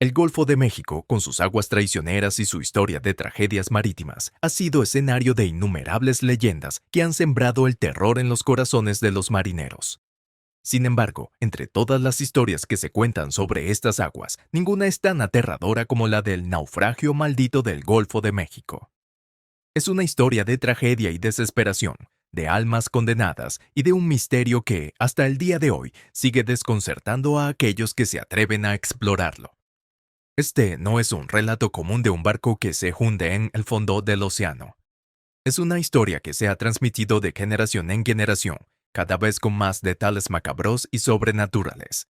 El Golfo de México, con sus aguas traicioneras y su historia de tragedias marítimas, ha sido escenario de innumerables leyendas que han sembrado el terror en los corazones de los marineros. Sin embargo, entre todas las historias que se cuentan sobre estas aguas, ninguna es tan aterradora como la del naufragio maldito del Golfo de México. Es una historia de tragedia y desesperación, de almas condenadas y de un misterio que, hasta el día de hoy, sigue desconcertando a aquellos que se atreven a explorarlo. Este no es un relato común de un barco que se hunde en el fondo del océano. Es una historia que se ha transmitido de generación en generación, cada vez con más detalles macabros y sobrenaturales.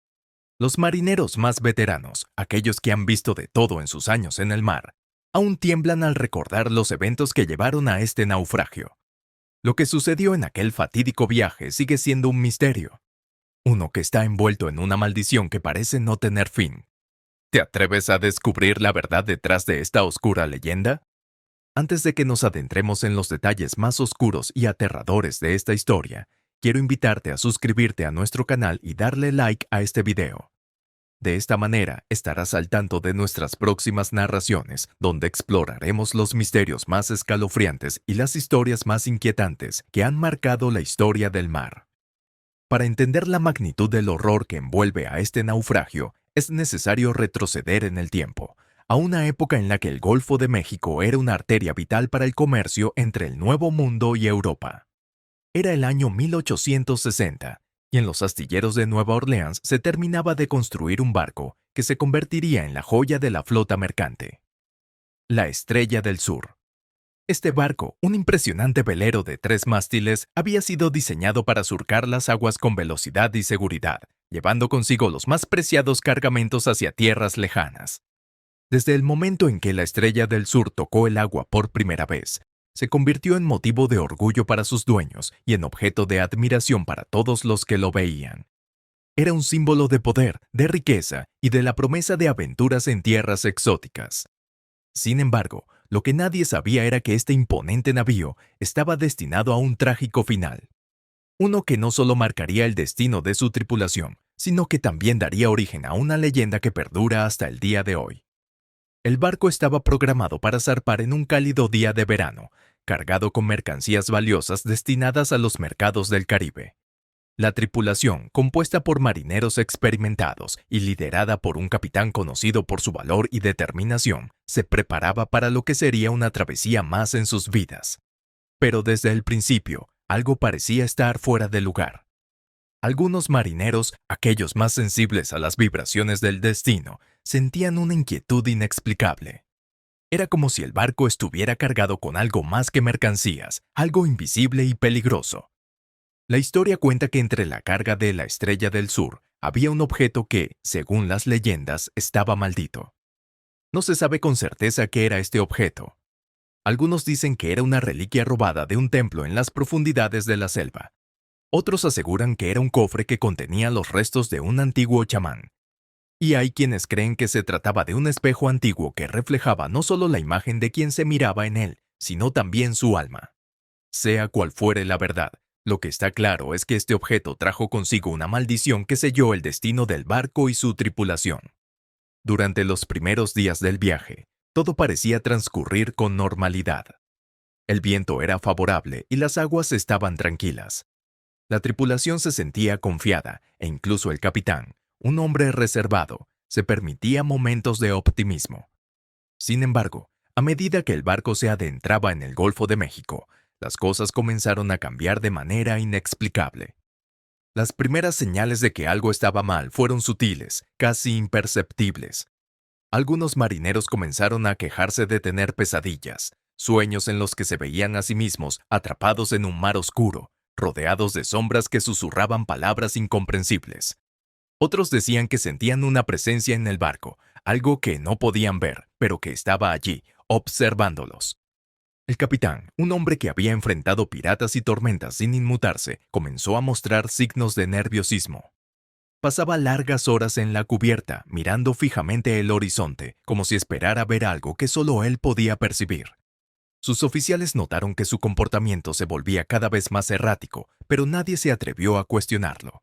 Los marineros más veteranos, aquellos que han visto de todo en sus años en el mar, aún tiemblan al recordar los eventos que llevaron a este naufragio. Lo que sucedió en aquel fatídico viaje sigue siendo un misterio, uno que está envuelto en una maldición que parece no tener fin. ¿Te atreves a descubrir la verdad detrás de esta oscura leyenda? Antes de que nos adentremos en los detalles más oscuros y aterradores de esta historia, quiero invitarte a suscribirte a nuestro canal y darle like a este video. De esta manera estarás al tanto de nuestras próximas narraciones, donde exploraremos los misterios más escalofriantes y las historias más inquietantes que han marcado la historia del mar. Para entender la magnitud del horror que envuelve a este naufragio, es necesario retroceder en el tiempo, a una época en la que el Golfo de México era una arteria vital para el comercio entre el Nuevo Mundo y Europa. Era el año 1860, y en los astilleros de Nueva Orleans se terminaba de construir un barco que se convertiría en la joya de la flota mercante. La Estrella del Sur. Este barco, un impresionante velero de 3 mástiles, había sido diseñado para surcar las aguas con velocidad y seguridad, llevando consigo los más preciados cargamentos hacia tierras lejanas. Desde el momento en que la Estrella del Sur tocó el agua por primera vez, se convirtió en motivo de orgullo para sus dueños y en objeto de admiración para todos los que lo veían. Era un símbolo de poder, de riqueza y de la promesa de aventuras en tierras exóticas. Sin embargo, lo que nadie sabía era que este imponente navío estaba destinado a un trágico final. Uno que no solo marcaría el destino de su tripulación, sino que también daría origen a una leyenda que perdura hasta el día de hoy. El barco estaba programado para zarpar en un cálido día de verano, cargado con mercancías valiosas destinadas a los mercados del Caribe. La tripulación, compuesta por marineros experimentados y liderada por un capitán conocido por su valor y determinación, se preparaba para lo que sería una travesía más en sus vidas. Pero desde el principio, algo parecía estar fuera de lugar. Algunos marineros, aquellos más sensibles a las vibraciones del destino, sentían una inquietud inexplicable. Era como si el barco estuviera cargado con algo más que mercancías, algo invisible y peligroso. La historia cuenta que entre la carga de la Estrella del Sur había un objeto que, según las leyendas, estaba maldito. No se sabe con certeza qué era este objeto. Algunos dicen que era una reliquia robada de un templo en las profundidades de la selva. Otros aseguran que era un cofre que contenía los restos de un antiguo chamán. Y hay quienes creen que se trataba de un espejo antiguo que reflejaba no solo la imagen de quien se miraba en él, sino también su alma. Sea cual fuere la verdad, lo que está claro es que este objeto trajo consigo una maldición que selló el destino del barco y su tripulación. Durante los primeros días del viaje, todo parecía transcurrir con normalidad. El viento era favorable y las aguas estaban tranquilas. La tripulación se sentía confiada e incluso el capitán, un hombre reservado, se permitía momentos de optimismo. Sin embargo, a medida que el barco se adentraba en el Golfo de México, las cosas comenzaron a cambiar de manera inexplicable. Las primeras señales de que algo estaba mal fueron sutiles, casi imperceptibles. Algunos marineros comenzaron a quejarse de tener pesadillas, sueños en los que se veían a sí mismos atrapados en un mar oscuro, rodeados de sombras que susurraban palabras incomprensibles. Otros decían que sentían una presencia en el barco, algo que no podían ver, pero que estaba allí, observándolos. El capitán, un hombre que había enfrentado piratas y tormentas sin inmutarse, comenzó a mostrar signos de nerviosismo. Pasaba largas horas en la cubierta, mirando fijamente el horizonte, como si esperara ver algo que solo él podía percibir. Sus oficiales notaron que su comportamiento se volvía cada vez más errático, pero nadie se atrevió a cuestionarlo.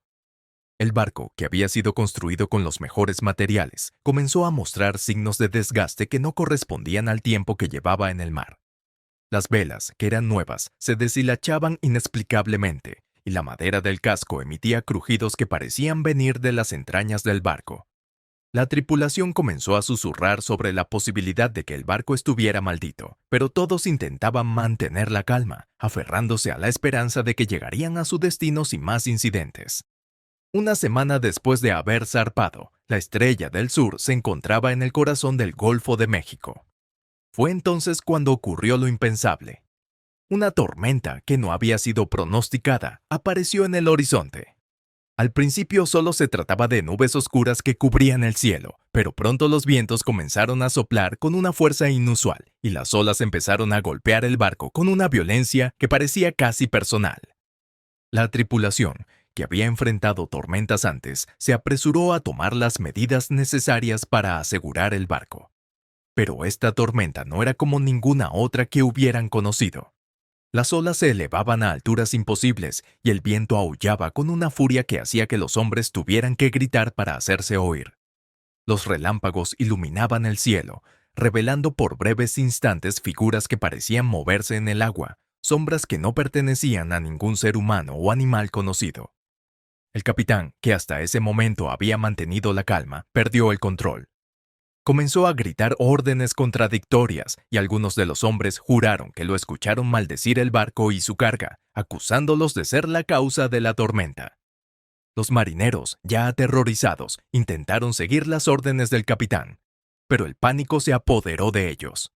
El barco, que había sido construido con los mejores materiales, comenzó a mostrar signos de desgaste que no correspondían al tiempo que llevaba en el mar. Las velas, que eran nuevas, se deshilachaban inexplicablemente, y la madera del casco emitía crujidos que parecían venir de las entrañas del barco. La tripulación comenzó a susurrar sobre la posibilidad de que el barco estuviera maldito, pero todos intentaban mantener la calma, aferrándose a la esperanza de que llegarían a su destino sin más incidentes. Una semana después de haber zarpado, la Estrella del Sur se encontraba en el corazón del Golfo de México. Fue entonces cuando ocurrió lo impensable. Una tormenta que no había sido pronosticada apareció en el horizonte. Al principio solo se trataba de nubes oscuras que cubrían el cielo, pero pronto los vientos comenzaron a soplar con una fuerza inusual y las olas empezaron a golpear el barco con una violencia que parecía casi personal. La tripulación, que había enfrentado tormentas antes, se apresuró a tomar las medidas necesarias para asegurar el barco. Pero esta tormenta no era como ninguna otra que hubieran conocido. Las olas se elevaban a alturas imposibles y el viento aullaba con una furia que hacía que los hombres tuvieran que gritar para hacerse oír. Los relámpagos iluminaban el cielo, revelando por breves instantes figuras que parecían moverse en el agua, sombras que no pertenecían a ningún ser humano o animal conocido. El capitán, que hasta ese momento había mantenido la calma, perdió el control. Comenzó a gritar órdenes contradictorias y algunos de los hombres juraron que lo escucharon maldecir el barco y su carga, acusándolos de ser la causa de la tormenta. Los marineros, ya aterrorizados, intentaron seguir las órdenes del capitán, pero el pánico se apoderó de ellos.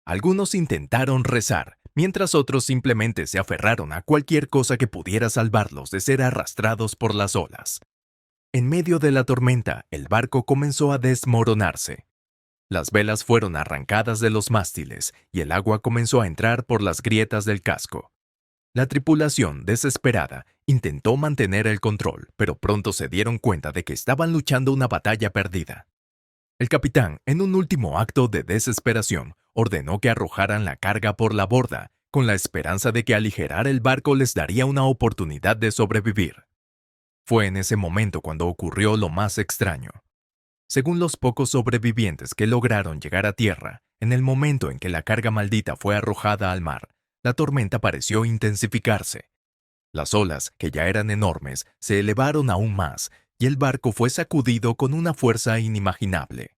Algunos intentaron rezar, mientras otros simplemente se aferraron a cualquier cosa que pudiera salvarlos de ser arrastrados por las olas. En medio de la tormenta, el barco comenzó a desmoronarse. Las velas fueron arrancadas de los mástiles y el agua comenzó a entrar por las grietas del casco. La tripulación, desesperada, intentó mantener el control, pero pronto se dieron cuenta de que estaban luchando una batalla perdida. El capitán, en un último acto de desesperación, ordenó que arrojaran la carga por la borda, con la esperanza de que aligerar el barco les daría una oportunidad de sobrevivir. Fue en ese momento cuando ocurrió lo más extraño. Según los pocos sobrevivientes que lograron llegar a tierra, en el momento en que la carga maldita fue arrojada al mar, la tormenta pareció intensificarse. Las olas, que ya eran enormes, se elevaron aún más y el barco fue sacudido con una fuerza inimaginable.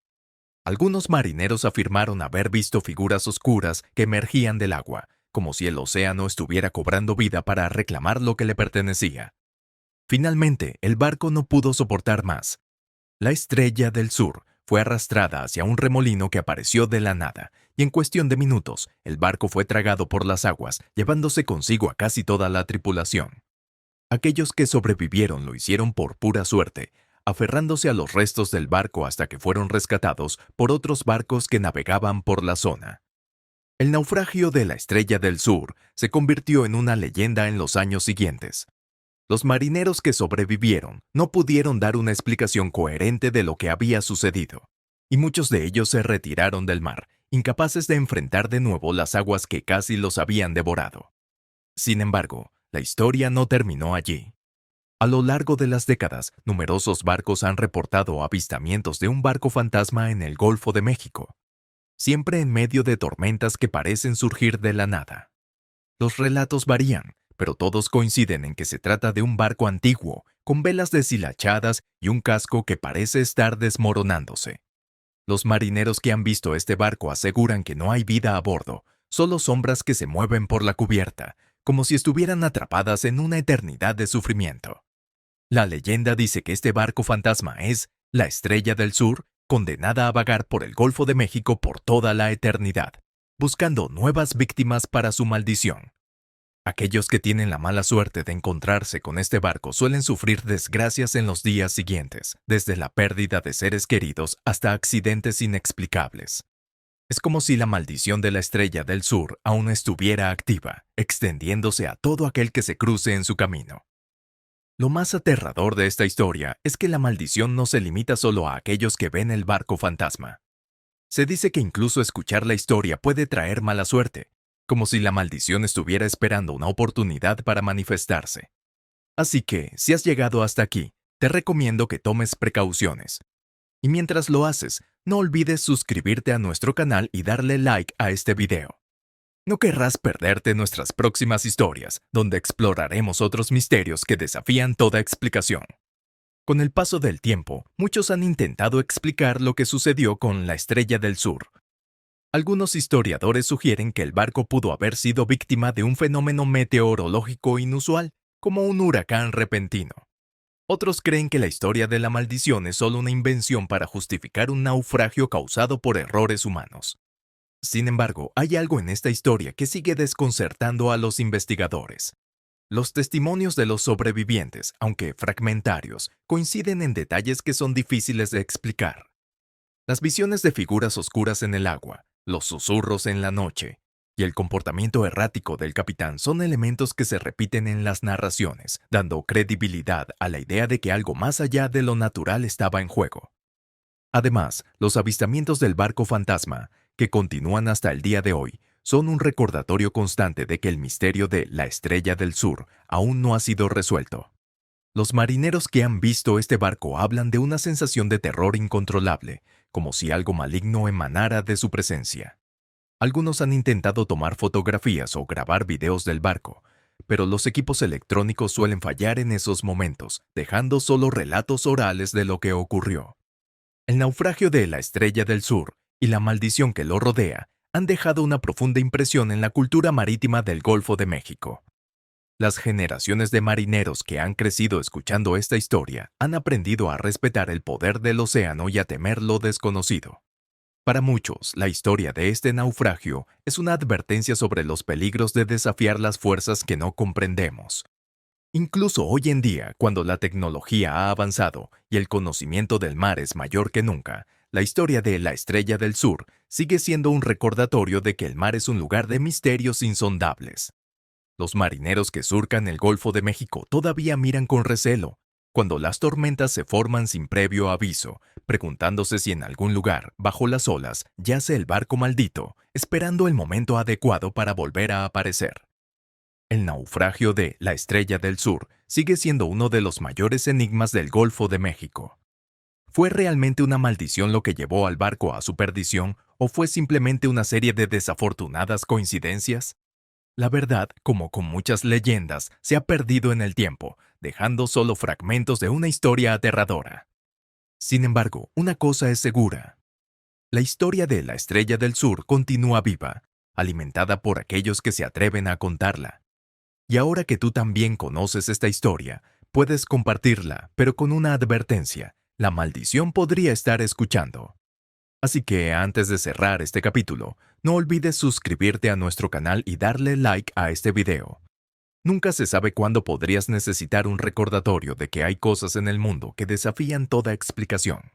Algunos marineros afirmaron haber visto figuras oscuras que emergían del agua, como si el océano estuviera cobrando vida para reclamar lo que le pertenecía. Finalmente, el barco no pudo soportar más. La Estrella del Sur fue arrastrada hacia un remolino que apareció de la nada, y en cuestión de minutos, el barco fue tragado por las aguas, llevándose consigo a casi toda la tripulación. Aquellos que sobrevivieron lo hicieron por pura suerte, aferrándose a los restos del barco hasta que fueron rescatados por otros barcos que navegaban por la zona. El naufragio de la Estrella del Sur se convirtió en una leyenda en los años siguientes. Los marineros que sobrevivieron no pudieron dar una explicación coherente de lo que había sucedido, y muchos de ellos se retiraron del mar, incapaces de enfrentar de nuevo las aguas que casi los habían devorado. Sin embargo, la historia no terminó allí. A lo largo de las décadas, numerosos barcos han reportado avistamientos de un barco fantasma en el Golfo de México, siempre en medio de tormentas que parecen surgir de la nada. Los relatos varían, pero todos coinciden en que se trata de un barco antiguo, con velas deshilachadas y un casco que parece estar desmoronándose. Los marineros que han visto este barco aseguran que no hay vida a bordo, solo sombras que se mueven por la cubierta, como si estuvieran atrapadas en una eternidad de sufrimiento. La leyenda dice que este barco fantasma es la Estrella del Sur, condenada a vagar por el Golfo de México por toda la eternidad, buscando nuevas víctimas para su maldición. Aquellos que tienen la mala suerte de encontrarse con este barco suelen sufrir desgracias en los días siguientes, desde la pérdida de seres queridos hasta accidentes inexplicables. Es como si la maldición de la Estrella del Sur aún estuviera activa, extendiéndose a todo aquel que se cruce en su camino. Lo más aterrador de esta historia es que la maldición no se limita solo a aquellos que ven el barco fantasma. Se dice que incluso escuchar la historia puede traer mala suerte, como si la maldición estuviera esperando una oportunidad para manifestarse. Así que, si has llegado hasta aquí, te recomiendo que tomes precauciones. Y mientras lo haces, no olvides suscribirte a nuestro canal y darle like a este video. No querrás perderte nuestras próximas historias, donde exploraremos otros misterios que desafían toda explicación. Con el paso del tiempo, muchos han intentado explicar lo que sucedió con la Estrella del Sur. Algunos historiadores sugieren que el barco pudo haber sido víctima de un fenómeno meteorológico inusual, como un huracán repentino. Otros creen que la historia de la maldición es solo una invención para justificar un naufragio causado por errores humanos. Sin embargo, hay algo en esta historia que sigue desconcertando a los investigadores. Los testimonios de los sobrevivientes, aunque fragmentarios, coinciden en detalles que son difíciles de explicar. Las visiones de figuras oscuras en el agua, los susurros en la noche y el comportamiento errático del capitán son elementos que se repiten en las narraciones, dando credibilidad a la idea de que algo más allá de lo natural estaba en juego. Además, los avistamientos del barco fantasma, que continúan hasta el día de hoy, son un recordatorio constante de que el misterio de la Estrella del Sur aún no ha sido resuelto. Los marineros que han visto este barco hablan de una sensación de terror incontrolable, como si algo maligno emanara de su presencia. Algunos han intentado tomar fotografías o grabar videos del barco, pero los equipos electrónicos suelen fallar en esos momentos, dejando solo relatos orales de lo que ocurrió. El naufragio de la Estrella del Sur y la maldición que lo rodea han dejado una profunda impresión en la cultura marítima del Golfo de México. Las generaciones de marineros que han crecido escuchando esta historia han aprendido a respetar el poder del océano y a temer lo desconocido. Para muchos, la historia de este naufragio es una advertencia sobre los peligros de desafiar las fuerzas que no comprendemos. Incluso hoy en día, cuando la tecnología ha avanzado y el conocimiento del mar es mayor que nunca, la historia de la Estrella del Sur sigue siendo un recordatorio de que el mar es un lugar de misterios insondables. Los marineros que surcan el Golfo de México todavía miran con recelo cuando las tormentas se forman sin previo aviso, preguntándose si en algún lugar, bajo las olas, yace el barco maldito, esperando el momento adecuado para volver a aparecer. El naufragio de la Estrella del Sur sigue siendo uno de los mayores enigmas del Golfo de México. ¿Fue realmente una maldición lo que llevó al barco a su perdición o fue simplemente una serie de desafortunadas coincidencias? La verdad, como con muchas leyendas, se ha perdido en el tiempo, dejando solo fragmentos de una historia aterradora. Sin embargo, una cosa es segura. La historia de la Estrella del Sur continúa viva, alimentada por aquellos que se atreven a contarla. Y ahora que tú también conoces esta historia, puedes compartirla, pero con una advertencia: la maldición podría estar escuchando. Así que antes de cerrar este capítulo, no olvides suscribirte a nuestro canal y darle like a este video. Nunca se sabe cuándo podrías necesitar un recordatorio de que hay cosas en el mundo que desafían toda explicación.